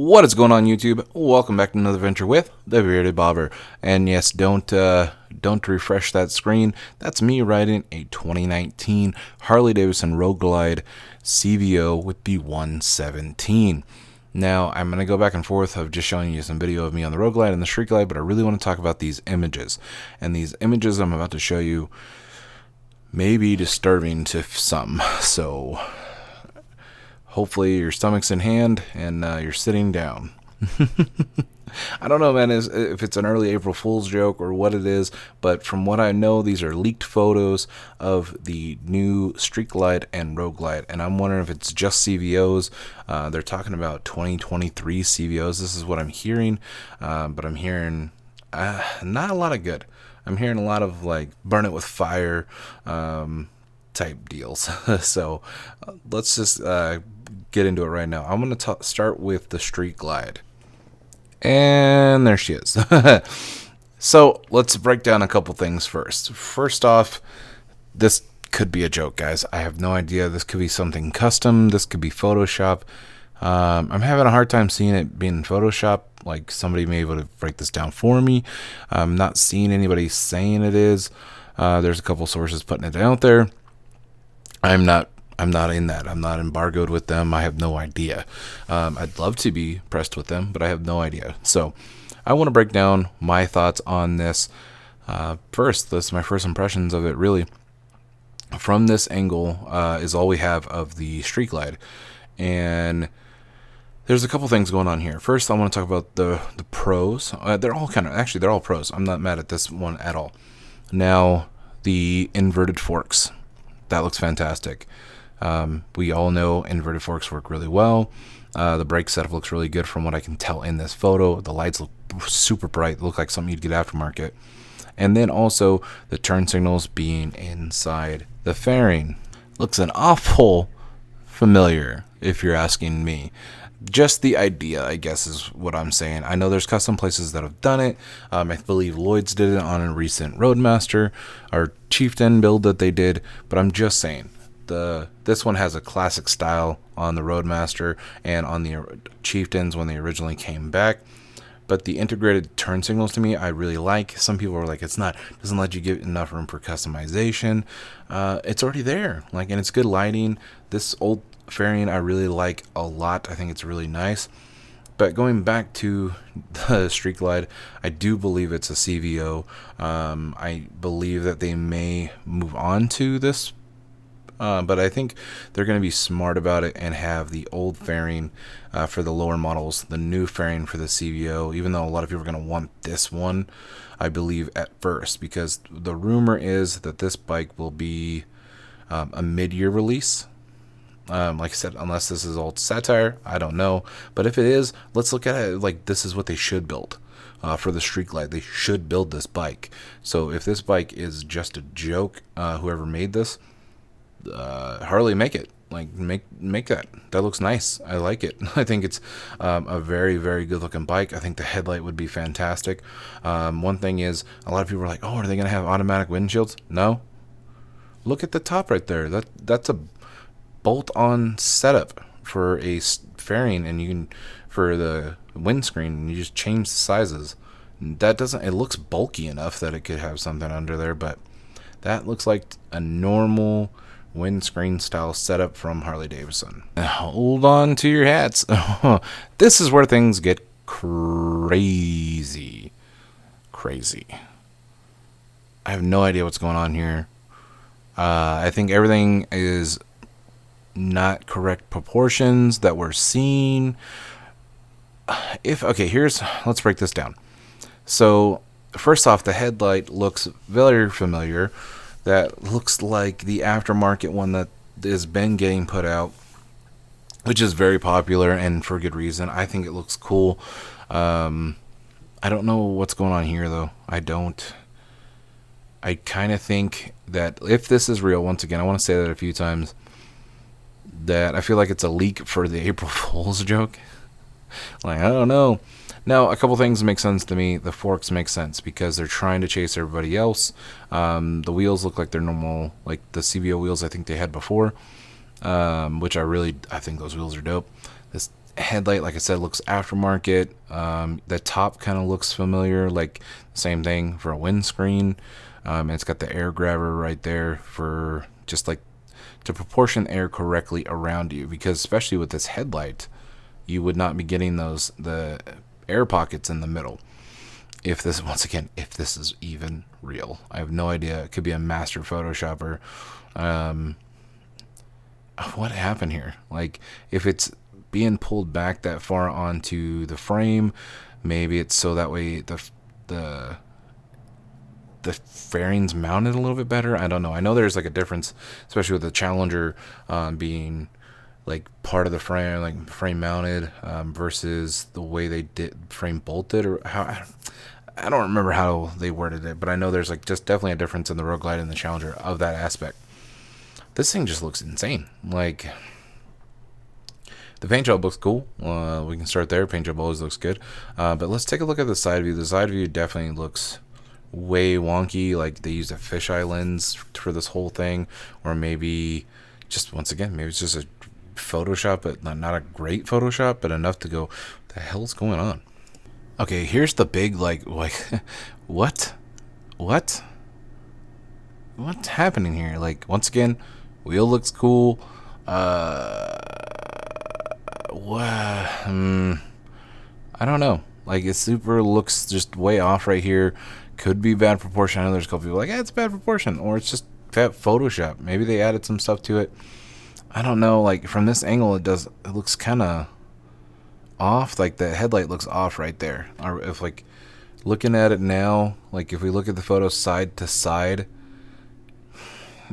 What is going on, YouTube? Welcome back to another adventure with the Bearded Bobber. And yes, don't refresh that screen. That's me riding a 2019 Harley Davidson Road Glide CVO with the 117. Now, I'm going to go back and forth of just showing you some video of me on the Road Glide and the Street Glide, but I really want to talk about these images. And these images I'm about to show you may be disturbing to some, so hopefully your stomach's in hand and you're sitting down. I don't know, man, if it's an early April Fool's joke or what it is, but from what I know, these are leaked photos of the new Street Glide and Road Glide, and I'm wondering if it's just CVOs. They're talking about 2023 CVOs. This is what I'm hearing, but I'm hearing not a lot of good. I'm hearing a lot of like burn it with fire type deals. So let's just get into it right now. I'm going to start with the Street Glide. And there she is. So let's break down a couple things first. First off, this could be a joke, guys. I have no idea. This could be something custom. This could be Photoshop. I'm having a hard time seeing it being Photoshop. Like somebody may be able to break this down for me. I'm not seeing anybody saying it is. There's a couple sources putting it out there. I'm not in that. I'm not embargoed with them. I have no idea. I'd love to be pressed with them, but I have no idea. So I want to break down my thoughts on this. First, this is my first impressions of it, really. From this angle is all we have of the Street Glide. And there's a couple things going on here. First, I want to talk about the pros. They're all they're all pros. I'm not mad at this one at all. Now, the inverted forks. That looks fantastic. We all know inverted forks work really well. The brake setup looks really good from what I can tell in this photo. The lights look super bright. They look like something you'd get aftermarket. And then also the turn signals being inside the fairing. Looks an awful familiar, if you're asking me. Just the idea, I guess, is what I'm saying. I know there's custom places that have done it. I believe Lloyds did it on a recent Roadmaster or Chieftain build that they did. But I'm just saying, this one has a classic style on the Roadmaster and on the Chieftains when they originally came back. But the integrated turn signals, to me, I really like. Some people are like, doesn't let you get enough room for customization. It's already there, and it's good lighting. This old fairing I really like a lot. I think it's really nice. But going back to the Street Glide, I do believe it's a CVO. I believe that they may move on to this. But I think they're going to be smart about it and have the old fairing for the lower models, the new fairing for the CVO, even though a lot of people are going to want this one, I believe, at first, because the rumor is that this bike will be a mid-year release. Like I said, unless this is old satire, I don't know. But if it is, let's look at it like this is what they should build. For the Street Glide, they should build this bike. So if this bike is just a joke, whoever made this, Harley, make it. Make that. That looks nice. I like it. I think it's a very, very good looking bike. I think the headlight would be fantastic. One thing is, a lot of people are like, oh, are they going to have automatic windshields? No. Look at the top right there. That's a bolt-on setup for a fairing, and you can, for the windscreen, and you just change the sizes. It looks bulky enough that it could have something under there, but that looks like a normal windscreen style setup from Harley Davidson. Hold on to your hats. This is where things get crazy. I have no idea what's going on here. I think everything is not correct proportions that we're seeing. Let's break this down. So first off, the headlight looks very familiar. That looks like the aftermarket one that has been getting put out, which is very popular and for good reason. I think it looks cool. I don't know what's going on here, though. I kind of think that if this is real, once again, I want to say that a few times, that I feel like it's a leak for the April Fool's joke. I don't know. Now, a couple things make sense to me. The forks make sense because they're trying to chase everybody else. The wheels look like they're normal, like the CVO wheels I think they had before, which I think those wheels are dope. This Headlight, like I said, looks aftermarket. The top kind of looks familiar, like same thing for a windscreen. It's got the air grabber right there for just like to proportion air correctly around you, because especially with this headlight, you would not be getting the air pockets in the middle. If this, once again, if this is even real, I have no idea. It could be a master photoshopper. What happened here? Like, if it's being pulled back that far onto the frame, maybe it's so that way the fairing's mounted a little bit better. I don't know. I know there's like a difference, especially with the Challenger being like part of the frame, like frame mounted, versus the way they did frame bolted, or how. I don't remember how they worded it, but I know there's like just definitely a difference in the Road Glide and the Challenger of that aspect. This thing just looks insane. Like, the paint job looks cool. We can start there. Paint job always looks good. But let's take a look at the side view. The side view definitely looks way wonky. Like, they used a fisheye lens for this whole thing, or maybe just, once again, maybe it's just a Photoshop, but not a great Photoshop, but enough to go, what the hell's going on? Okay, here's the big, like what? What's happening here? Like, once again, wheel looks cool. I don't know. Like, it super looks just way off right here. Could be bad proportion. I know there's a couple people like, it's bad proportion, or it's just fat Photoshop. Maybe they added some stuff to it. I don't know. Like, from this angle, it looks kind of off. Like, the headlight looks off right there. Or if, like, looking at it now, like, if we look at the photo side to side,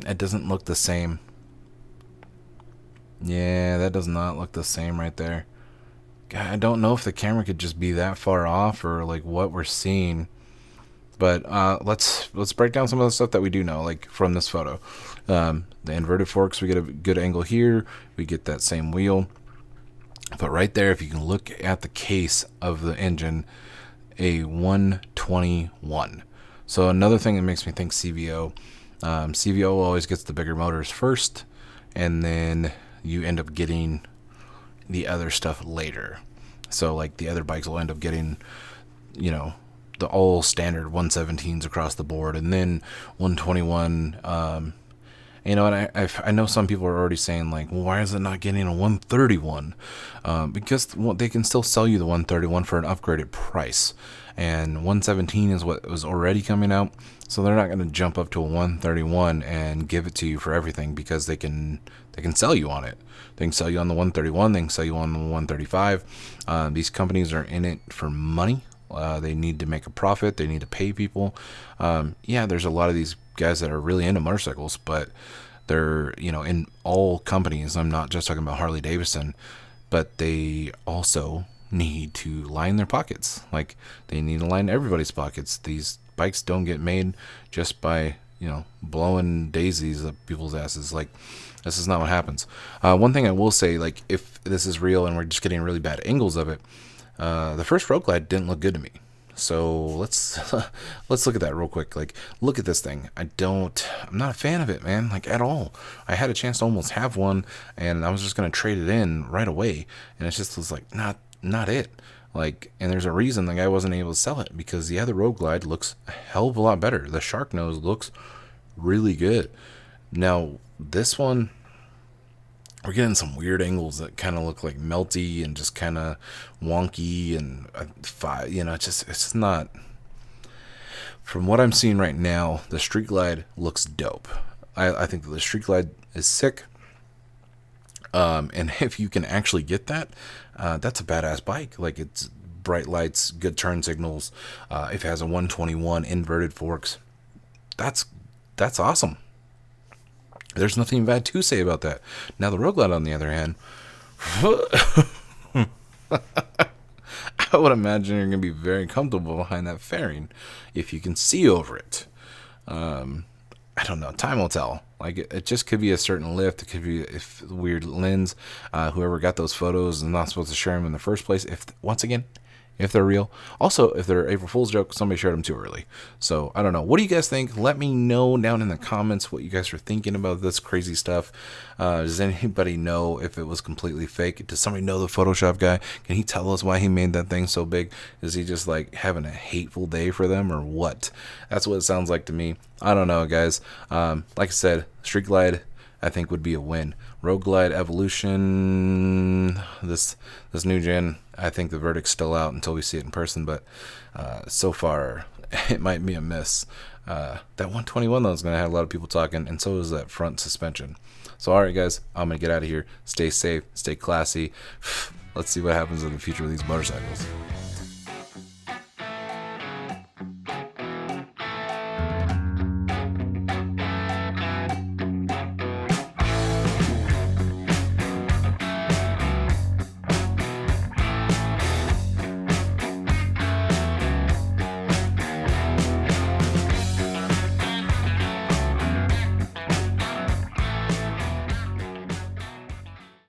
it doesn't look the same. Yeah, that does not look the same right there. God, I don't know if the camera could just be that far off, or like what we're seeing. But let's break down some of the stuff that we do know, like from this photo. The inverted forks, we get a good angle here. We get that same wheel. But right there, if you can look at the case of the engine, a 121. So another thing that makes me think CVO. CVO always gets the bigger motors first, and then you end up getting the other stuff later. So like the other bikes will end up getting, you know, the all standard 117s across the board, and then 121. You know, and I know some people are already saying, like, well, why is it not getting a 131? Because they can still sell you the 131 for an upgraded price. And 117 is what was already coming out. So they're not going to jump up to a 131 and give it to you for everything, because they can sell you on it. They can sell you on the 131. They can sell you on the 135. These companies are in it for money. They need to make a profit. They need to pay people. Yeah, there's a lot of these guys that are really into motorcycles, but they're, you know, in all companies. I'm not just talking about Harley Davidson, but they also need to line their pockets. Like, they need to line everybody's pockets. These bikes don't get made just by, you know, blowing daisies up people's asses. Like, this is not what happens. One thing I will say, like, if this is real and we're just getting really bad angles of it, the first Road Glide didn't look good to me. So let's look at that real quick. Like, look at this thing. I'm not a fan of it, man, like, at all. I had a chance to almost have one, and I was just gonna trade it in right away, and it just was like not it. Like, and there's a reason the guy wasn't able to sell it, because the other Road Glide looks a hell of a lot better. The shark nose looks really good. Now this one, we're getting some weird angles that kind of look like melty and just kind of wonky, and you know, it's just not. From what I'm seeing right now, the Street Glide looks dope. I think that the Street Glide is sick. And if you can actually get that, that's a badass bike. Like, it's bright lights, good turn signals. If it has a 121 inverted forks, that's awesome. There's nothing bad to say about that. Now, the Road Glide, on the other hand, I would imagine you're going to be very comfortable behind that fairing if you can see over it. I don't know. Time will tell. Like, it just could be a certain lift. It could be a weird lens. Whoever got those photos is not supposed to share them in the first place. Once again, if they're real. Also, if they're April Fool's joke, somebody shared them too early. So I don't know. What do you guys think? Let me know down in the comments what you guys are thinking about this crazy stuff. Does anybody know if it was completely fake? Does somebody know the Photoshop guy? Can he tell us why he made that thing so big? Is he just like having a hateful day for them or what? That's what it sounds like to me. I don't know, guys. Like I said, Street Glide I think would be a win. Road Glide Evolution, this new gen, I think the verdict's still out until we see it in person, but so far it might be a miss. That 121 though is going to have a lot of people talking, and so is that front suspension. So alright guys, I'm going to get out of here. Stay safe, stay classy. Let's see what happens in the future with these motorcycles.